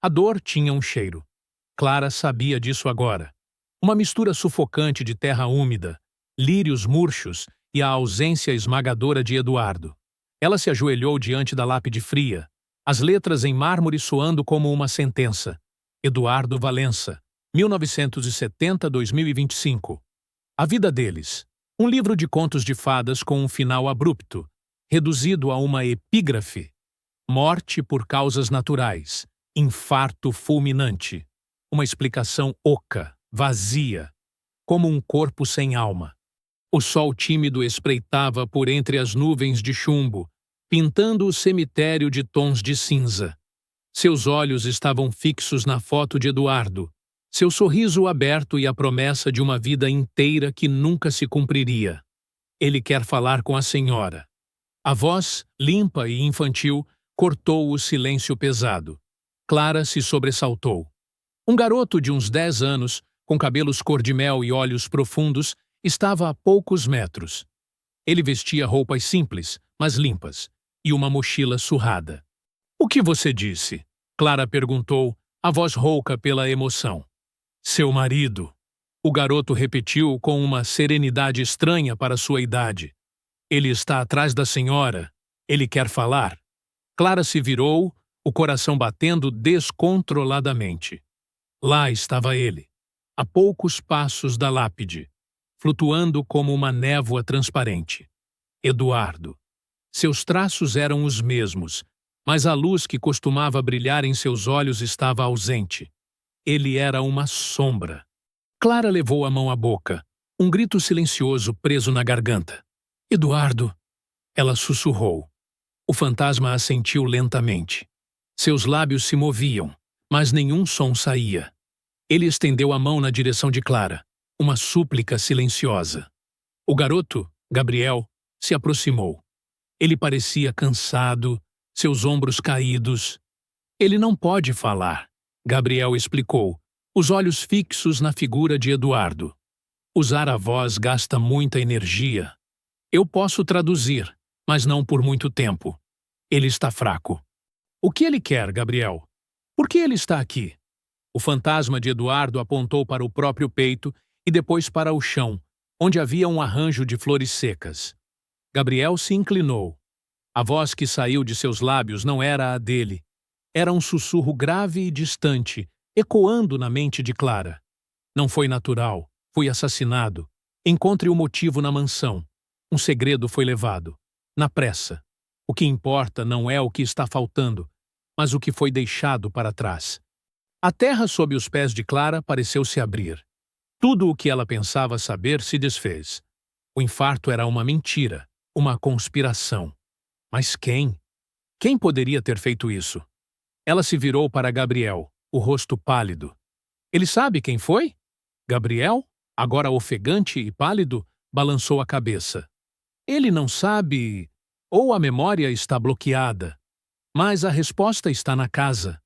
A dor tinha um cheiro. Clara sabia disso agora. Uma mistura sufocante de terra úmida, lírios murchos e a ausência esmagadora de Eduardo. Ela se ajoelhou diante da lápide fria, as letras em mármore soando como uma sentença. Eduardo Valença, 1970-2025. A vida deles. Um livro de contos de fadas com um final abrupto, reduzido a uma epígrafe. Morte por causas naturais. Infarto fulminante. Uma explicação oca, vazia, como um corpo sem alma. O sol tímido espreitava por entre as nuvens de chumbo, pintando o cemitério de tons de cinza. Seus olhos estavam fixos na foto de Eduardo, seu sorriso aberto e a promessa de uma vida inteira que nunca se cumpriria. Ele quer falar com a senhora. A voz, limpa e infantil, cortou o silêncio pesado. Clara se sobressaltou. Um garoto de uns 10 anos, com cabelos cor-de-mel e olhos profundos, estava a poucos metros. Ele vestia roupas simples, mas limpas, e uma mochila surrada. "O que você disse?" Clara perguntou, a voz rouca pela emoção. "Seu marido." O garoto repetiu com uma serenidade estranha para sua idade. "Ele está atrás da senhora. Ele quer falar." Clara se virou, o coração batendo descontroladamente. Lá estava ele, a poucos passos da lápide, flutuando como uma névoa transparente. Eduardo. Seus traços eram os mesmos, mas a luz que costumava brilhar em seus olhos estava ausente. Ele era uma sombra. Clara levou a mão à boca, um grito silencioso preso na garganta. "Eduardo!" Ela sussurrou. O fantasma assentiu lentamente. Seus lábios se moviam, mas nenhum som saía. Ele estendeu a mão na direção de Clara, uma súplica silenciosa. O garoto, Gabriel, se aproximou. Ele parecia cansado, seus ombros caídos. "Ele não pode falar", Gabriel explicou, os olhos fixos na figura de Eduardo. "Usar a voz gasta muita energia. Eu posso traduzir, mas não por muito tempo. Ele está fraco." "O que ele quer, Gabriel? Por que ele está aqui?" O fantasma de Eduardo apontou para o próprio peito e depois para o chão, onde havia um arranjo de flores secas. Gabriel se inclinou. A voz que saiu de seus lábios não era a dele. Era um sussurro grave e distante, ecoando na mente de Clara. "Não foi natural. Fui assassinado. Encontre o motivo na mansão. Um segredo foi levado. Na pressa. O que importa não é o que está faltando, mas o que foi deixado para trás." A terra sob os pés de Clara pareceu se abrir. Tudo o que ela pensava saber se desfez. O infarto era uma mentira, uma conspiração. Mas quem? Quem poderia ter feito isso? Ela se virou para Gabriel, o rosto pálido. "Ele sabe quem foi?" Gabriel, agora ofegante e pálido, balançou a cabeça. "Ele não sabe, ou a memória está bloqueada. Mas a resposta está na casa.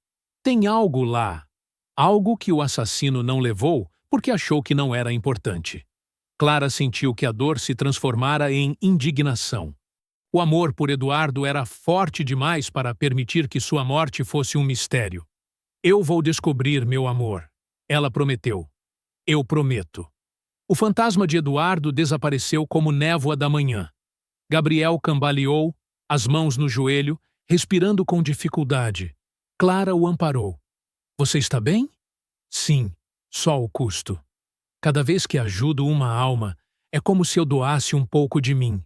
Tem algo lá. Algo que o assassino não levou porque achou que não era importante." Clara sentiu que a dor se transformara em indignação. O amor por Eduardo era forte demais para permitir que sua morte fosse um mistério. "Eu vou descobrir, meu amor," ela prometeu. "Eu prometo." O fantasma de Eduardo desapareceu como névoa da manhã. Gabriel cambaleou, as mãos no joelho, respirando com dificuldade. Clara o amparou. "Você está bem?" "Sim, só o custo. Cada vez que ajudo uma alma, é como se eu doasse um pouco de mim.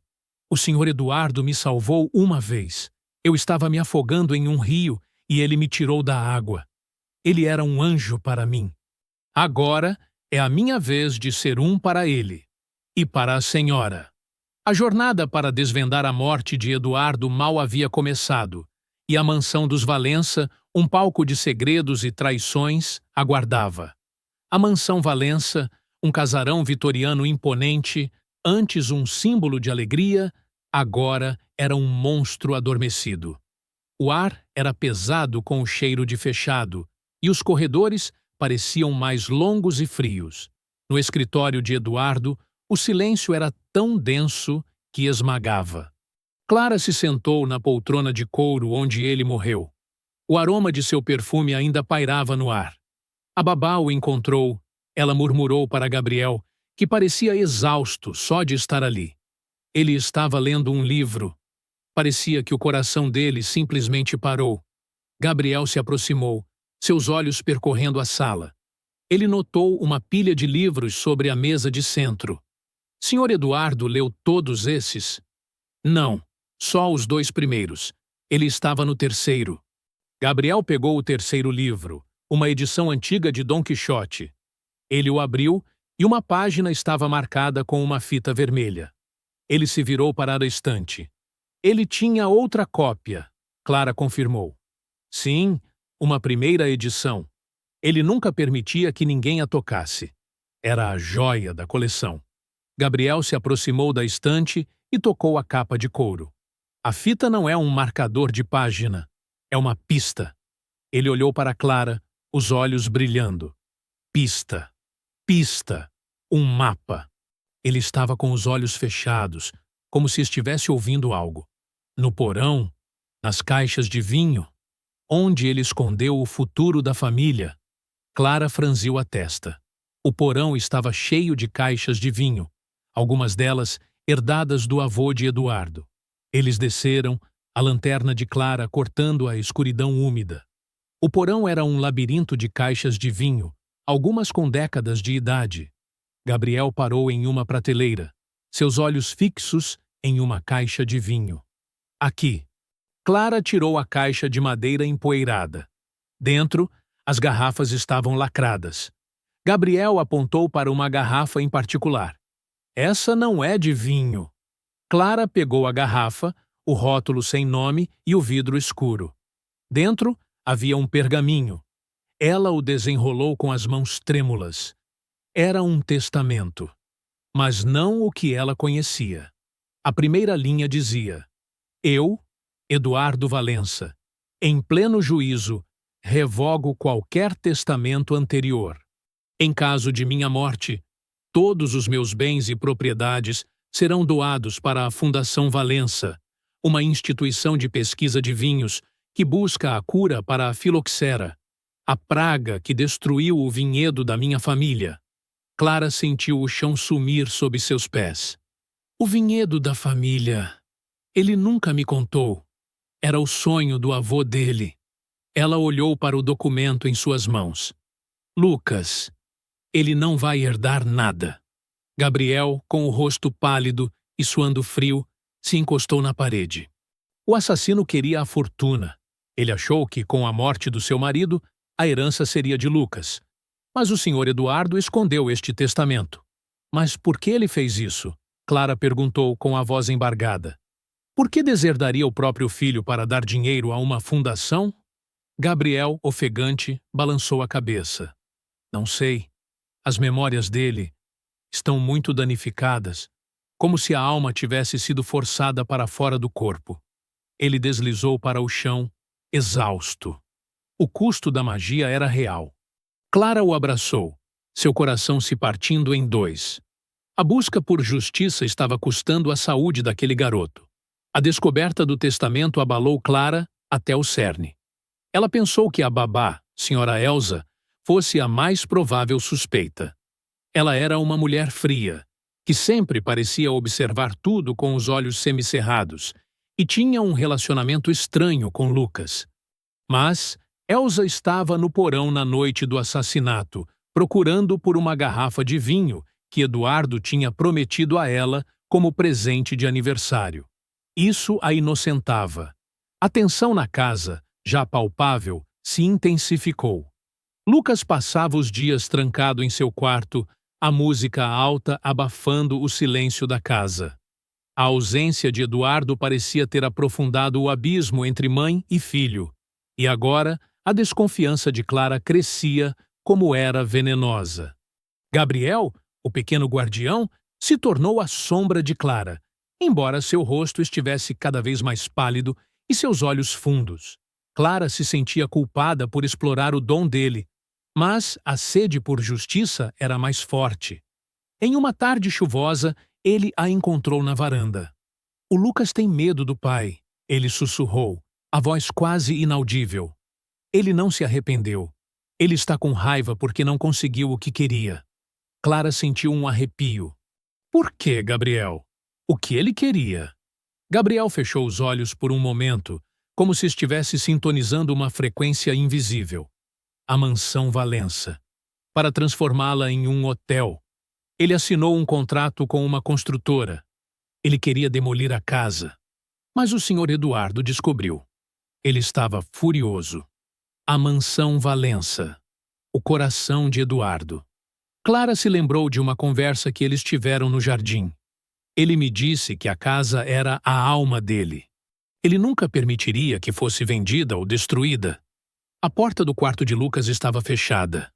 O Sr. Eduardo me salvou uma vez. Eu estava me afogando em um rio e ele me tirou da água. Ele era um anjo para mim. Agora é a minha vez de ser um para ele. E para a senhora." A jornada para desvendar a morte de Eduardo mal havia começado, e a mansão dos Valença, um palco de segredos e traições, aguardava. A mansão Valença, um casarão vitoriano imponente, antes um símbolo de alegria, agora era um monstro adormecido. O ar era pesado com o cheiro de fechado, e os corredores pareciam mais longos e frios. No escritório de Eduardo, o silêncio era tão denso que esmagava. Clara se sentou na poltrona de couro onde ele morreu. O aroma de seu perfume ainda pairava no ar. A babá o encontrou. Ela murmurou para Gabriel, que parecia exausto só de estar ali. Ele estava lendo um livro. Parecia que o coração dele simplesmente parou. Gabriel se aproximou, seus olhos percorrendo a sala. Ele notou uma pilha de livros sobre a mesa de centro. Sr. Eduardo leu todos esses? Não, só os 2 primeiros. Ele estava no terceiro. Gabriel pegou o terceiro livro, uma edição antiga de Dom Quixote. Ele o abriu e uma página estava marcada com uma fita vermelha. Ele se virou para a estante. Ele tinha outra cópia, Clara confirmou. Sim, uma primeira edição. Ele nunca permitia que ninguém a tocasse. Era a joia da coleção. Gabriel se aproximou da estante e tocou a capa de couro. A fita não é um marcador de página, é uma pista. Ele olhou para Clara, os olhos brilhando. Pista. Pista. Um mapa. Ele estava com os olhos fechados, como se estivesse ouvindo algo. No porão, nas caixas de vinho, onde ele escondeu o futuro da família. Clara franziu a testa. O porão estava cheio de caixas de vinho, algumas delas herdadas do avô de Eduardo. Eles desceram, a lanterna de Clara cortando a escuridão úmida. O porão era um labirinto de caixas de vinho, algumas com décadas de idade. Gabriel parou em uma prateleira, seus olhos fixos em uma caixa de vinho. Aqui. Clara tirou a caixa de madeira empoeirada. Dentro, as garrafas estavam lacradas. Gabriel apontou para uma garrafa em particular. Essa não é de vinho. Clara pegou a garrafa, o rótulo sem nome e o vidro escuro. Dentro havia um pergaminho. Ela o desenrolou com as mãos trêmulas. Era um testamento, mas não o que ela conhecia. A primeira linha dizia: Eu, Eduardo Valença, em pleno juízo, revogo qualquer testamento anterior. Em caso de minha morte, todos os meus bens e propriedades serão doados para a Fundação Valença, uma instituição de pesquisa de vinhos que busca a cura para a filoxera, a praga que destruiu o vinhedo da minha família. Clara sentiu o chão sumir sob seus pés. O vinhedo da família. Ele nunca me contou. Era o sonho do avô dele. Ela olhou para o documento em suas mãos. Lucas. Ele não vai herdar nada. Gabriel, com o rosto pálido e suando frio, se encostou na parede. O assassino queria a fortuna. Ele achou que, com a morte do seu marido, a herança seria de Lucas. Mas o Sr. Eduardo escondeu este testamento. Mas por que ele fez isso? Clara perguntou com a voz embargada. Por que deserdaria o próprio filho para dar dinheiro a uma fundação? Gabriel, ofegante, balançou a cabeça. Não sei. As memórias dele estão muito danificadas, como se a alma tivesse sido forçada para fora do corpo. Ele deslizou para o chão, exausto. O custo da magia era real. Clara o abraçou, seu coração se partindo em 2. A busca por justiça estava custando a saúde daquele garoto. A descoberta do testamento abalou Clara até o cerne. Ela pensou que a babá, Sra. Elsa, fosse a mais provável suspeita. Ela era uma mulher fria, que sempre parecia observar tudo com os olhos semicerrados, e tinha um relacionamento estranho com Lucas. Mas Elsa estava no porão na noite do assassinato, procurando por uma garrafa de vinho que Eduardo tinha prometido a ela como presente de aniversário. Isso a inocentava. A tensão na casa, já palpável, se intensificou. Lucas passava os dias trancado em seu quarto, a música alta abafando o silêncio da casa. A ausência de Eduardo parecia ter aprofundado o abismo entre mãe e filho, e agora a desconfiança de Clara crescia como era venenosa. Gabriel, o pequeno guardião, se tornou a sombra de Clara, embora seu rosto estivesse cada vez mais pálido e seus olhos fundos. Clara se sentia culpada por explorar o dom dele, mas a sede por justiça era mais forte. Em uma tarde chuvosa, ele a encontrou na varanda. O Lucas tem medo do pai, ele sussurrou, a voz quase inaudível. Ele não se arrependeu. Ele está com raiva porque não conseguiu o que queria. Clara sentiu um arrepio. Por quê, Gabriel? O que ele queria? Gabriel fechou os olhos por um momento, como se estivesse sintonizando uma frequência invisível. A mansão Valença. Para transformá-la em um hotel. Ele assinou um contrato com uma construtora. Ele queria demolir a casa. Mas o Sr. Eduardo descobriu. Ele estava furioso. A mansão Valença. O coração de Eduardo. Clara se lembrou de uma conversa que eles tiveram no jardim. Ele me disse que a casa era a alma dele. Ele nunca permitiria que fosse vendida ou destruída. A porta do quarto de Lucas estava fechada.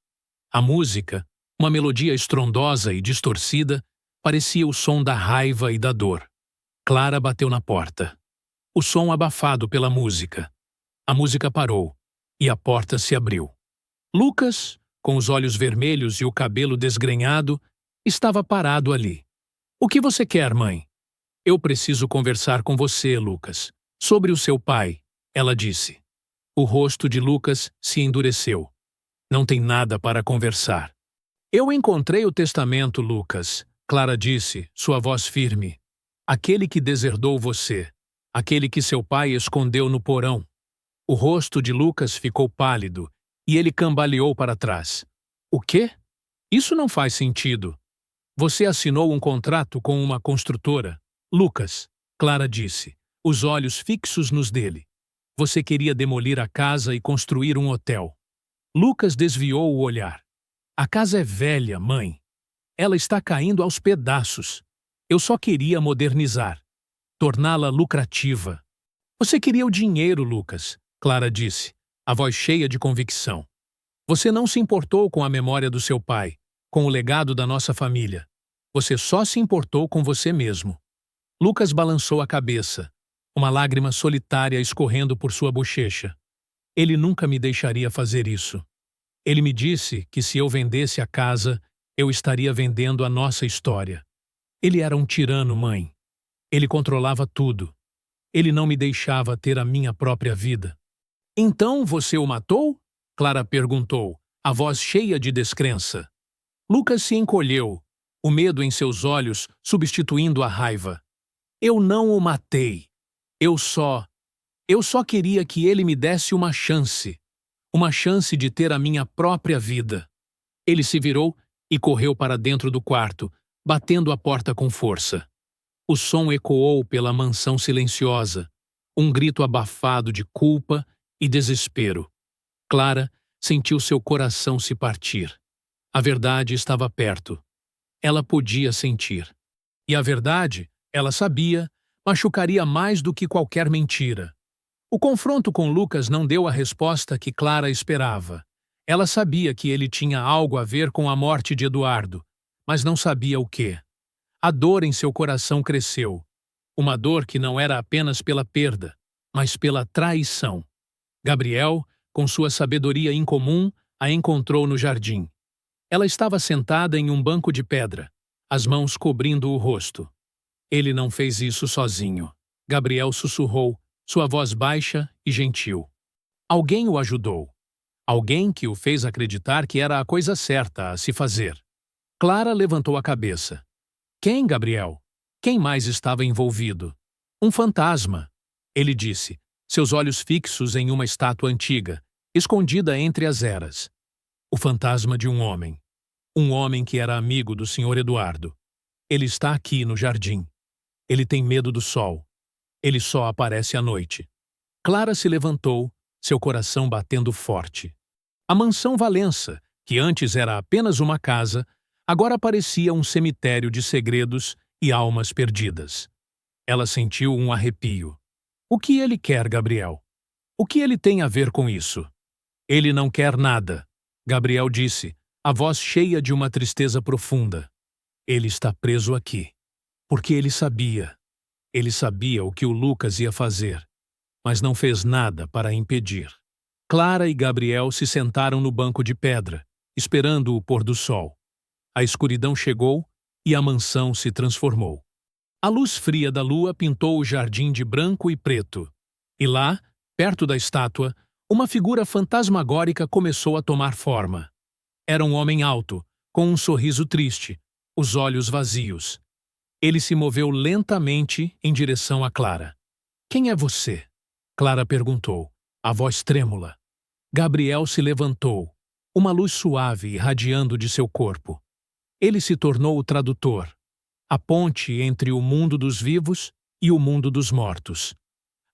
A música, uma melodia estrondosa e distorcida, parecia o som da raiva e da dor. Clara bateu na porta. O som abafado pela música. A música parou e a porta se abriu. Lucas, com os olhos vermelhos e o cabelo desgrenhado, estava parado ali. O que você quer, mãe? Eu preciso conversar com você, Lucas. Sobre o seu pai, ela disse. O rosto de Lucas se endureceu. Não tem nada para conversar. Eu encontrei o testamento, Lucas, Clara disse, sua voz firme. Aquele que deserdou você. Aquele que seu pai escondeu no porão. O rosto de Lucas ficou pálido e ele cambaleou para trás. O quê? Isso não faz sentido. Você assinou um contrato com uma construtora. Lucas, Clara disse, os olhos fixos nos dele. Você queria demolir a casa e construir um hotel. Lucas desviou o olhar. A casa é velha, mãe. Ela está caindo aos pedaços. Eu só queria modernizar. Torná-la lucrativa. Você queria o dinheiro, Lucas, Clara disse, a voz cheia de convicção. Você não se importou com a memória do seu pai, com o legado da nossa família. Você só se importou com você mesmo. Lucas balançou a cabeça, uma lágrima solitária escorrendo por sua bochecha. Ele nunca me deixaria fazer isso. Ele me disse que se eu vendesse a casa, eu estaria vendendo a nossa história. Ele era um tirano, mãe. Ele controlava tudo. Ele não me deixava ter a minha própria vida. Então você o matou? Clara perguntou, a voz cheia de descrença. Lucas se encolheu, o medo em seus olhos substituindo a raiva. Eu não o matei. Eu só queria que ele me desse uma chance de ter a minha própria vida. Ele se virou e correu para dentro do quarto, batendo a porta com força. O som ecoou pela mansão silenciosa, um grito abafado de culpa e desespero. Clara sentiu seu coração se partir. A verdade estava perto. Ela podia sentir. E a verdade, ela sabia, machucaria mais do que qualquer mentira. O confronto com Lucas não deu a resposta que Clara esperava. Ela sabia que ele tinha algo a ver com a morte de Eduardo, mas não sabia o quê. A dor em seu coração cresceu. Uma dor que não era apenas pela perda, mas pela traição. Gabriel, com sua sabedoria incomum, a encontrou no jardim. Ela estava sentada em um banco de pedra, as mãos cobrindo o rosto. Ele não fez isso sozinho. Gabriel sussurrou, sua voz baixa e gentil. Alguém o ajudou. Alguém que o fez acreditar que era a coisa certa a se fazer. Clara levantou a cabeça. Quem, Gabriel? Quem mais estava envolvido? Um fantasma, ele disse, seus olhos fixos em uma estátua antiga, escondida entre as eras. O fantasma de um homem. Um homem que era amigo do Sr. Eduardo. Ele está aqui no jardim. Ele tem medo do sol. Ele só aparece à noite. Clara se levantou, seu coração batendo forte. A mansão Valença, que antes era apenas uma casa, agora parecia um cemitério de segredos e almas perdidas. Ela sentiu um arrepio. O que ele quer, Gabriel? O que ele tem a ver com isso? Ele não quer nada, Gabriel disse, a voz cheia de uma tristeza profunda. Ele está preso aqui. Porque ele sabia. Ele sabia o que o Lucas ia fazer, mas não fez nada para impedir. Clara e Gabriel se sentaram no banco de pedra, esperando o pôr do sol. A escuridão chegou e a mansão se transformou. A luz fria da lua pintou o jardim de branco e preto. E lá, perto da estátua, Uma figura fantasmagórica começou a tomar forma. Era um homem alto, com um sorriso triste, os olhos vazios. Ele se moveu lentamente em direção a Clara. "Quem é você?" Clara perguntou, a voz trêmula. Gabriel se levantou, uma luz suave irradiando de seu corpo. Ele se tornou o tradutor, a ponte entre o mundo dos vivos e o mundo dos mortos.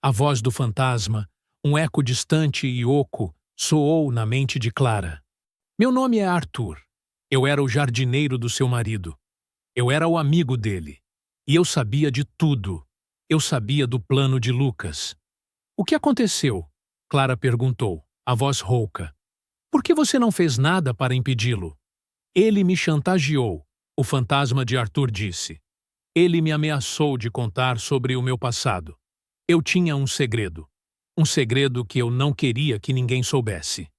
A voz do fantasma, um eco distante e oco, soou na mente de Clara. "Meu nome é Arthur. Eu era o jardineiro do seu marido. Eu era o amigo dele. E eu sabia de tudo. Eu sabia do plano de Lucas." "O que aconteceu?" Clara perguntou, a voz rouca. "Por que você não fez nada para impedi-lo?" "Ele me chantageou", o fantasma de Arthur disse. "Ele me ameaçou de contar sobre o meu passado. Eu tinha um segredo. Um segredo que eu não queria que ninguém soubesse."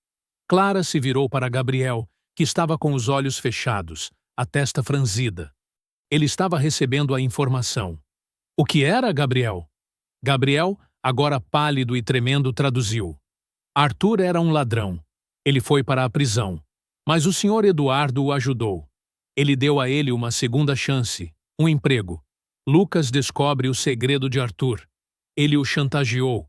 Clara se virou para Gabriel, que estava com os olhos fechados, a testa franzida. Ele estava recebendo a informação. "O que era, Gabriel?" Gabriel, agora pálido e tremendo, traduziu. "Arthur era um ladrão. Ele foi para a prisão. Mas o senhor Eduardo o ajudou. Ele deu a ele uma segunda chance, um emprego. Lucas descobre o segredo de Arthur. Ele o chantageou.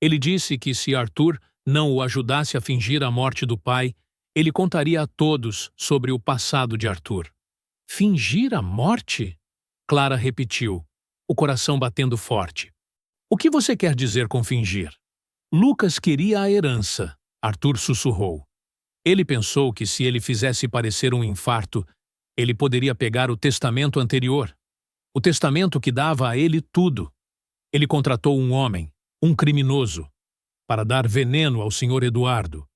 Ele disse que se Arthur não o ajudasse a fingir a morte do pai, ele contaria a todos sobre o passado de Arthur." "Fingir a morte?" Clara repetiu, o coração batendo forte. "O que você quer dizer com fingir?" "Lucas queria a herança", Arthur sussurrou. Ele pensou que se ele fizesse parecer um infarto, ele poderia pegar o testamento anterior. O testamento que dava a ele tudo. Ele contratou um homem, um criminoso, para dar veneno ao Sr. Eduardo.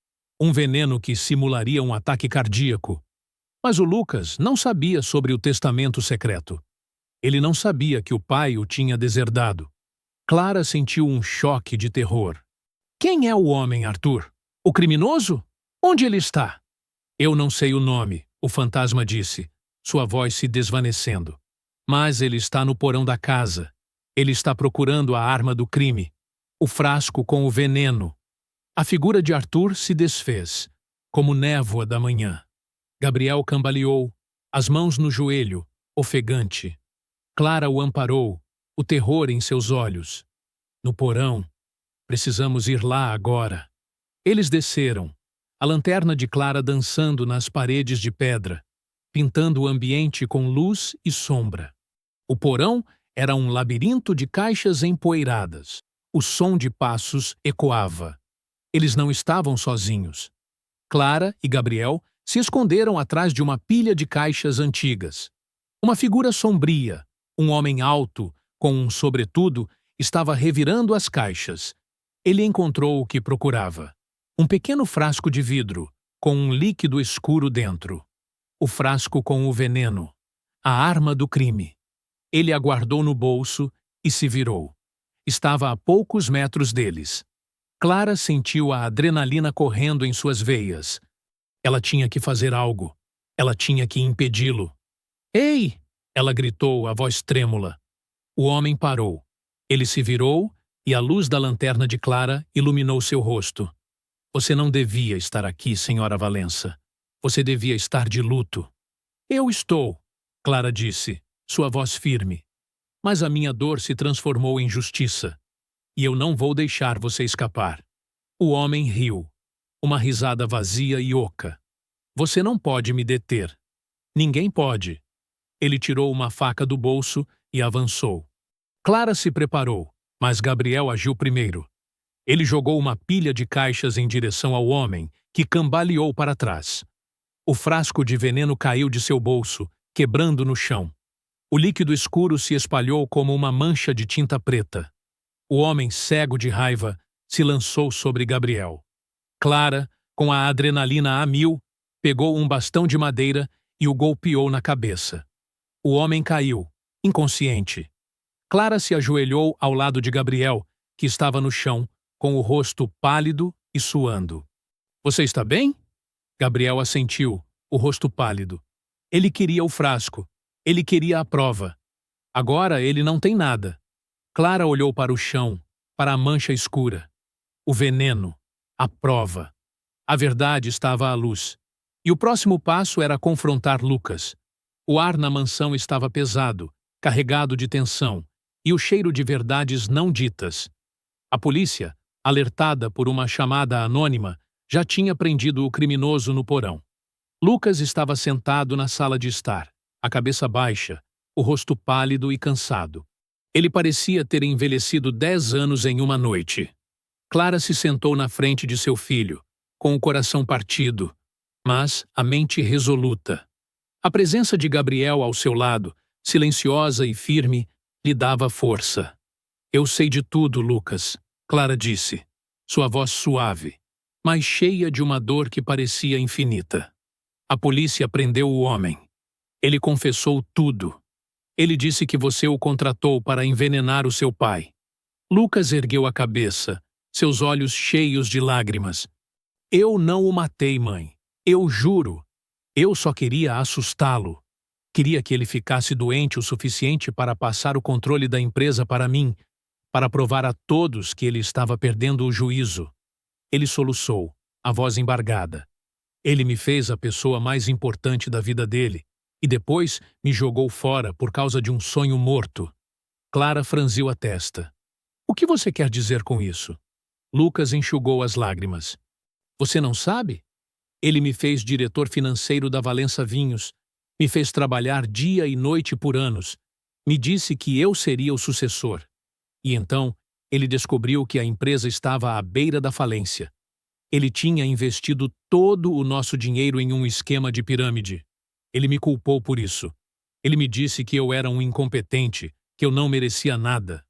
Um veneno que simularia um ataque cardíaco. Mas o Lucas não sabia sobre o testamento secreto. Ele não sabia que o pai o tinha deserdado. Clara sentiu um choque de terror. "Quem é o homem, Arthur? O criminoso? Onde ele está?" "Eu não sei o nome", o fantasma disse, sua voz se desvanecendo. "Mas ele está no porão da casa. Ele está procurando a arma do crime, o frasco com o veneno." A figura de Arthur se desfez, como névoa da manhã. Gabriel cambaleou, as mãos no joelho, ofegante. Clara o amparou, o terror em seus olhos. "No porão. Precisamos ir lá agora." Eles desceram, a lanterna de Clara dançando nas paredes de pedra, pintando o ambiente com luz e sombra. O porão era um labirinto de caixas empoeiradas. O som de passos ecoava. Eles não estavam sozinhos. Clara e Gabriel se esconderam atrás de uma pilha de caixas antigas. Uma figura sombria, um homem alto, com um sobretudo, estava revirando as caixas. Ele encontrou o que procurava. Um pequeno frasco de vidro, com um líquido escuro dentro. O frasco com o veneno. A arma do crime. Ele a guardou no bolso e se virou. Estava a poucos metros deles. Clara sentiu a adrenalina correndo em suas veias. Ela tinha que fazer algo. Ela tinha que impedi-lo. "Ei!" ela gritou, a voz trêmula. O homem parou. Ele se virou e a luz da lanterna de Clara iluminou seu rosto. "Você não devia estar aqui, senhora Valença. Você devia estar de luto." "Eu estou", Clara disse, sua voz firme. "Mas a minha dor se transformou em justiça. E eu não vou deixar você escapar." O homem riu. Uma risada vazia e oca. "Você não pode me deter." "Ninguém pode." Ele tirou uma faca do bolso e avançou. Clara se preparou, mas Gabriel agiu primeiro. Ele jogou uma pilha de caixas em direção ao homem, que cambaleou para trás. O frasco de veneno caiu de seu bolso, quebrando no chão. O líquido escuro se espalhou como uma mancha de tinta preta. O homem, cego de raiva, se lançou sobre Gabriel. Clara, com a adrenalina a mil, pegou um bastão de madeira e o golpeou na cabeça. O homem caiu, inconsciente. Clara se ajoelhou ao lado de Gabriel, que estava no chão, com o rosto pálido e suando. "Você está bem?" Gabriel assentiu, o rosto pálido. Ele queria o frasco. Ele queria a prova. Agora ele não tem nada. Clara olhou para o chão, para a mancha escura. O veneno. A prova. A verdade estava à luz. E o próximo passo era confrontar Lucas. O ar na mansão estava pesado, carregado de tensão, e o cheiro de verdades não ditas. A polícia, alertada por uma chamada anônima, já tinha prendido o criminoso no porão. Lucas estava sentado na sala de estar, a cabeça baixa, o rosto pálido e cansado. Ele parecia ter envelhecido 10 anos em uma noite. Clara se sentou na frente de seu filho, com o coração partido, mas a mente resoluta. A presença de Gabriel ao seu lado, silenciosa e firme, lhe dava força. Eu sei de tudo, Lucas, Clara disse, sua voz suave, mas cheia de uma dor que parecia infinita. A polícia prendeu o homem. Ele confessou tudo. Ele disse que você o contratou para envenenar o seu pai. Lucas ergueu a cabeça, seus olhos cheios de lágrimas. Eu não o matei, mãe. Eu juro. Eu só queria assustá-lo. Queria que ele ficasse doente o suficiente para passar o controle da empresa para mim, para provar a todos que ele estava perdendo o juízo. Ele soluçou, a voz embargada. Ele me fez a pessoa mais importante da vida dele, e depois me jogou fora por causa de um sonho morto. Clara franziu a testa. O que você quer dizer com isso? Lucas enxugou as lágrimas. Você não sabe? Ele me fez diretor financeiro da Valença Vinhos, me fez trabalhar dia e noite por anos, me disse que eu seria o sucessor. E então, ele descobriu que a empresa estava à beira da falência. Ele tinha investido todo o nosso dinheiro em um esquema de pirâmide. Ele me culpou por isso. Ele me disse que eu era um incompetente, que eu não merecia nada.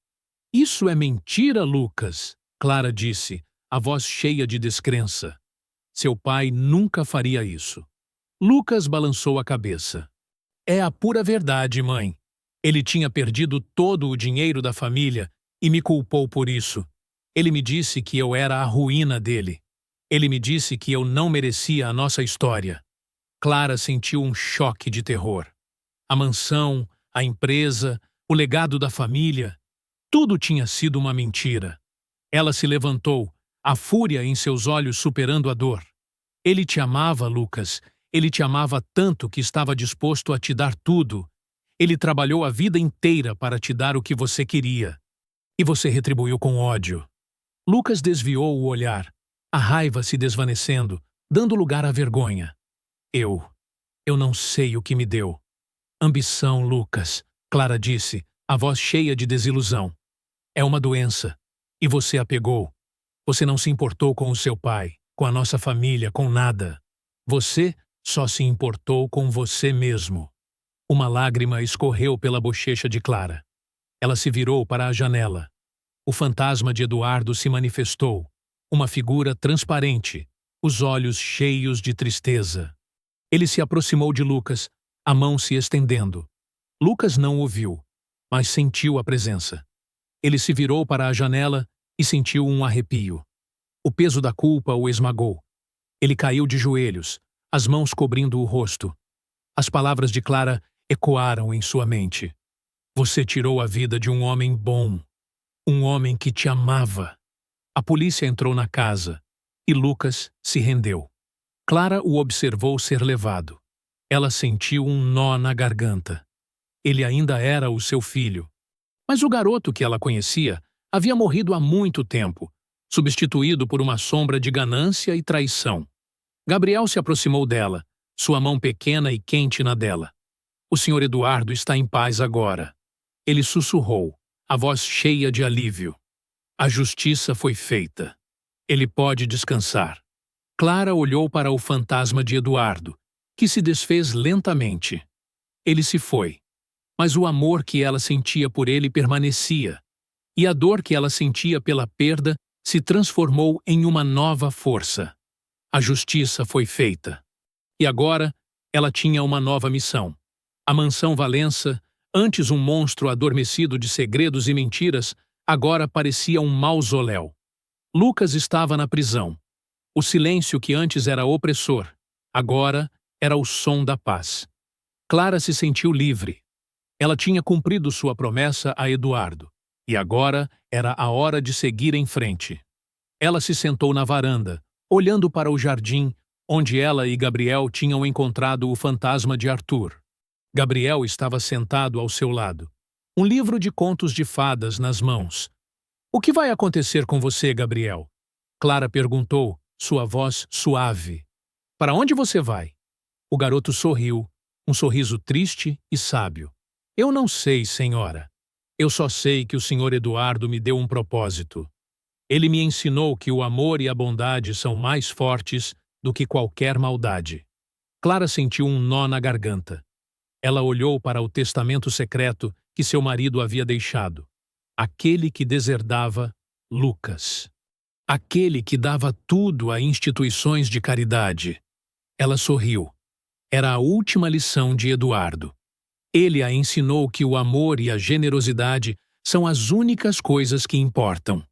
Isso é mentira, Lucas, Clara disse, a voz cheia de descrença. Seu pai nunca faria isso. Lucas balançou a cabeça. É a pura verdade, mãe. Ele tinha perdido todo o dinheiro da família e me culpou por isso. Ele me disse que eu era a ruína dele. Ele me disse que eu não merecia a nossa história. Clara sentiu um choque de terror. A mansão, a empresa, o legado da família, tudo tinha sido uma mentira. Ela se levantou, a fúria em seus olhos superando a dor. Ele te amava, Lucas. Ele te amava tanto que estava disposto a te dar tudo. Ele trabalhou a vida inteira para te dar o que você queria. E você retribuiu com ódio. Lucas desviou o olhar, a raiva se desvanecendo, dando lugar à vergonha. Eu não sei o que me deu. Ambição, Lucas, Clara disse, a voz cheia de desilusão. É uma doença. E você a pegou. Você não se importou com o seu pai, com a nossa família, com nada. Você só se importou com você mesmo. Uma lágrima escorreu pela bochecha de Clara. Ela se virou para a janela. O fantasma de Eduardo se manifestou, uma figura transparente, os olhos cheios de tristeza. Ele se aproximou de Lucas, a mão se estendendo. Lucas não o viu, mas sentiu a presença. Ele se virou para a janela e sentiu um arrepio. O peso da culpa o esmagou. Ele caiu de joelhos, as mãos cobrindo o rosto. As palavras de Clara ecoaram em sua mente. Você tirou a vida de um homem bom, um homem que te amava. A polícia entrou na casa e Lucas se rendeu. Clara o observou ser levado. Ela sentiu um nó na garganta. Ele ainda era o seu filho. Mas o garoto que ela conhecia havia morrido há muito tempo, substituído por uma sombra de ganância e traição. Gabriel se aproximou dela, sua mão pequena e quente na dela. O Sr. Eduardo está em paz agora. Ele sussurrou, a voz cheia de alívio. A justiça foi feita. Ele pode descansar. Clara olhou para o fantasma de Eduardo, que se desfez lentamente. Ele se foi, mas o amor que ela sentia por ele permanecia, e a dor que ela sentia pela perda se transformou em uma nova força. A justiça foi feita. E agora, ela tinha uma nova missão. A mansão Valença, antes um monstro adormecido de segredos e mentiras, agora parecia um mausoléu. Lucas estava na prisão. O silêncio que antes era opressor, agora era o som da paz. Clara se sentiu livre. Ela tinha cumprido sua promessa a Eduardo, e agora era a hora de seguir em frente. Ela se sentou na varanda, olhando para o jardim, onde ela e Gabriel tinham encontrado o fantasma de Arthur. Gabriel estava sentado ao seu lado, um livro de contos de fadas nas mãos. "O que vai acontecer com você, Gabriel?" Clara perguntou, sua voz suave. "Para onde você vai?" O garoto sorriu, um sorriso triste e sábio. "Eu não sei, senhora. Eu só sei que o senhor Eduardo me deu um propósito. Ele me ensinou que o amor e a bondade são mais fortes do que qualquer maldade." Clara sentiu um nó na garganta. Ela olhou para o testamento secreto que seu marido havia deixado. Aquele que deserdava Lucas. Aquele que dava tudo a instituições de caridade. Ela sorriu. Era a última lição de Eduardo. Ele a ensinou que o amor e a generosidade são as únicas coisas que importam.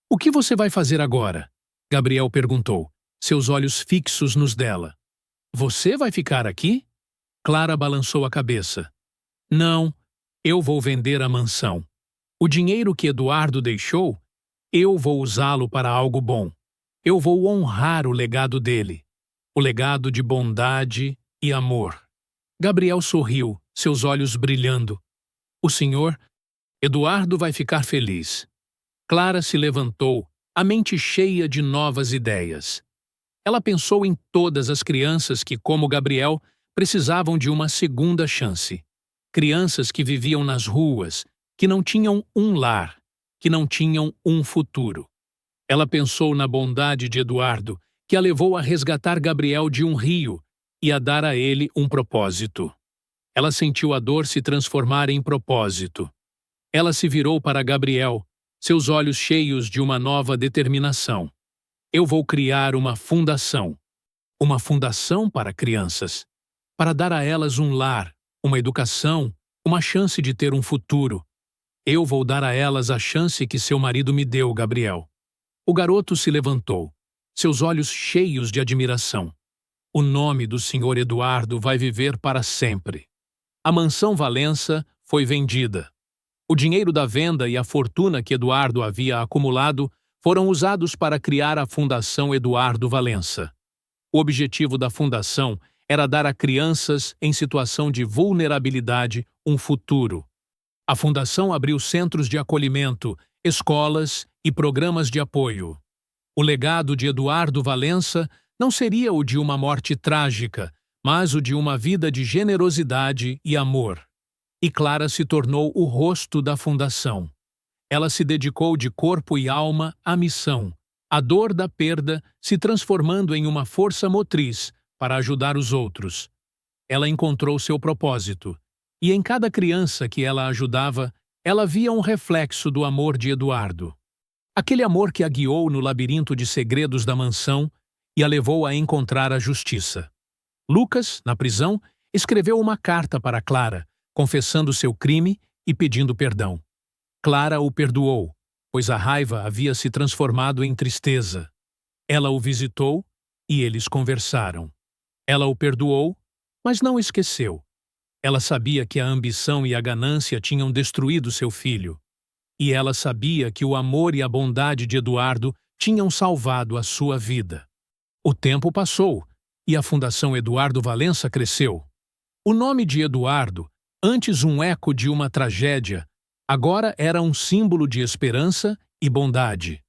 "O que você vai fazer agora?" Gabriel perguntou, seus olhos fixos nos dela. "Você vai ficar aqui?" Clara balançou a cabeça. "Não, eu vou vender a mansão. O dinheiro que Eduardo deixou, eu vou usá-lo para algo bom. Eu vou honrar o legado dele, o legado de bondade e amor." Gabriel sorriu, seus olhos brilhando. "O senhor, Eduardo vai ficar feliz." Clara se levantou, a mente cheia de novas ideias. Ela pensou em todas as crianças que, como Gabriel, precisavam de uma segunda chance. Crianças que viviam nas ruas, que não tinham um lar, que não tinham um futuro. Ela pensou na bondade de Eduardo, que a levou a resgatar Gabriel de um rio e a dar a ele um propósito. Ela sentiu a dor se transformar em propósito. Ela se virou para Gabriel, seus olhos cheios de uma nova determinação. "Eu vou criar uma fundação para crianças, para dar a elas um lar, uma educação, uma chance de ter um futuro. Eu vou dar a elas a chance que seu marido me deu, Gabriel." O garoto se levantou, seus olhos cheios de admiração. "O nome do senhor Eduardo vai viver para sempre." A mansão Valença foi vendida. O dinheiro da venda e a fortuna que Eduardo havia acumulado foram usados para criar a Fundação Eduardo Valença. O objetivo da fundação era dar a crianças em situação de vulnerabilidade um futuro. A fundação abriu centros de acolhimento, escolas e programas de apoio. O legado de Eduardo Valença não seria o de uma morte trágica, mas o de uma vida de generosidade e amor. E Clara se tornou o rosto da fundação. Ela se dedicou de corpo e alma à missão, a dor da perda se transformando em uma força motriz para ajudar os outros. Ela encontrou seu propósito, e em cada criança que ela ajudava, ela via um reflexo do amor de Eduardo. Aquele amor que a guiou no labirinto de segredos da mansão e a levou a encontrar a justiça. Lucas, na prisão, escreveu uma carta para Clara, confessando seu crime e pedindo perdão. Clara o perdoou, pois a raiva havia se transformado em tristeza. Ela o visitou e eles conversaram. Ela o perdoou, mas não esqueceu. Ela sabia que a ambição e a ganância tinham destruído seu filho. E ela sabia que o amor e a bondade de Eduardo tinham salvado a sua vida. O tempo passou e a Fundação Eduardo Valença cresceu. O nome de Eduardo, antes um eco de uma tragédia, agora era um símbolo de esperança e bondade.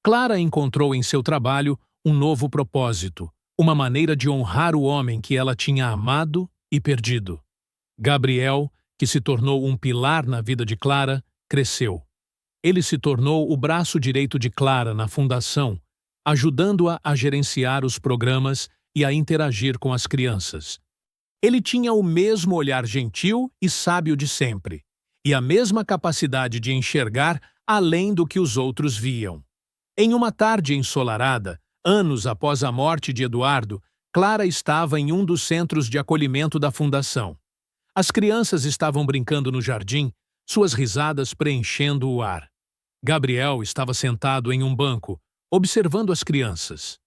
Clara encontrou em seu trabalho um novo propósito, uma maneira de honrar o homem que ela tinha amado e perdido. Gabriel, que se tornou um pilar na vida de Clara, cresceu. Ele se tornou o braço direito de Clara na fundação, ajudando-a a gerenciar os programas e a interagir com as crianças. Ele tinha o mesmo olhar gentil e sábio de sempre, e a mesma capacidade de enxergar além do que os outros viam. Em uma tarde ensolarada, anos após a morte de Eduardo, Clara estava em um dos centros de acolhimento da fundação. As crianças estavam brincando no jardim, suas risadas preenchendo o ar. Gabriel estava sentado em um banco, observando as crianças.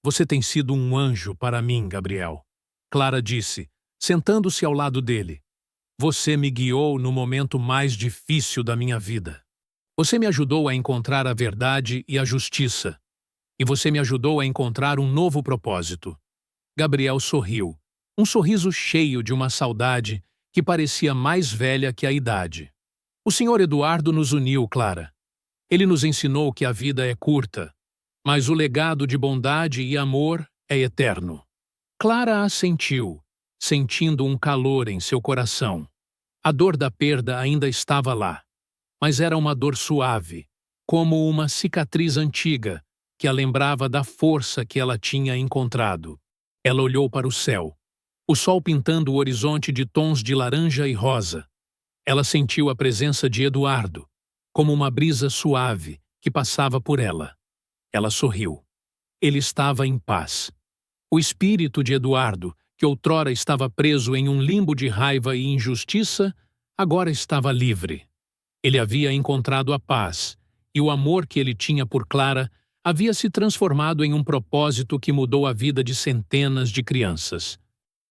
"Você tem sido um anjo para mim, Gabriel", Clara disse, sentando-se ao lado dele. "Você me guiou no momento mais difícil da minha vida. Você me ajudou a encontrar a verdade e a justiça. e você me ajudou a encontrar um novo propósito. Gabriel sorriu, um sorriso cheio de uma saudade que parecia mais velha que a idade. O Sr. Eduardo nos uniu, Clara. Ele nos ensinou que a vida é curta, mas o legado de bondade e amor é eterno. Clara assentiu, sentindo um calor em seu coração. A dor da perda ainda estava lá, mas era uma dor suave, como uma cicatriz antiga que a lembrava da força que ela tinha encontrado. Ela olhou para o céu, o sol pintando o horizonte de tons de laranja e rosa. Ela sentiu a presença de Eduardo, como uma brisa suave que passava por ela. Ela sorriu. Ele estava em paz. O espírito de Eduardo, que outrora estava preso em um limbo de raiva e injustiça, agora estava livre. Ele havia encontrado a paz, e o amor que ele tinha por Clara havia se transformado em um propósito que mudou a vida de centenas de crianças.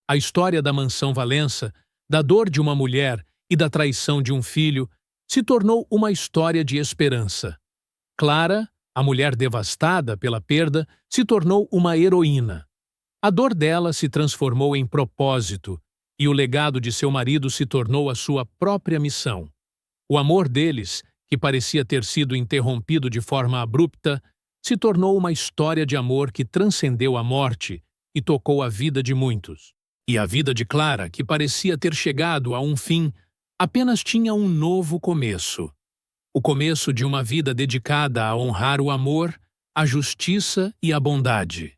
A história da Mansão Valença, da dor de uma mulher e da traição de um filho, se tornou uma história de esperança. Clara, a mulher devastada pela perda, se tornou uma heroína. A dor dela se transformou em propósito, e o legado de seu marido se tornou a sua própria missão. O amor deles, que parecia ter sido interrompido de forma abrupta, se tornou uma história de amor que transcendeu a morte e tocou a vida de muitos. E a vida de Clara, que parecia ter chegado a um fim, apenas tinha um novo começo. O começo de uma vida dedicada a honrar o amor, a justiça e a bondade.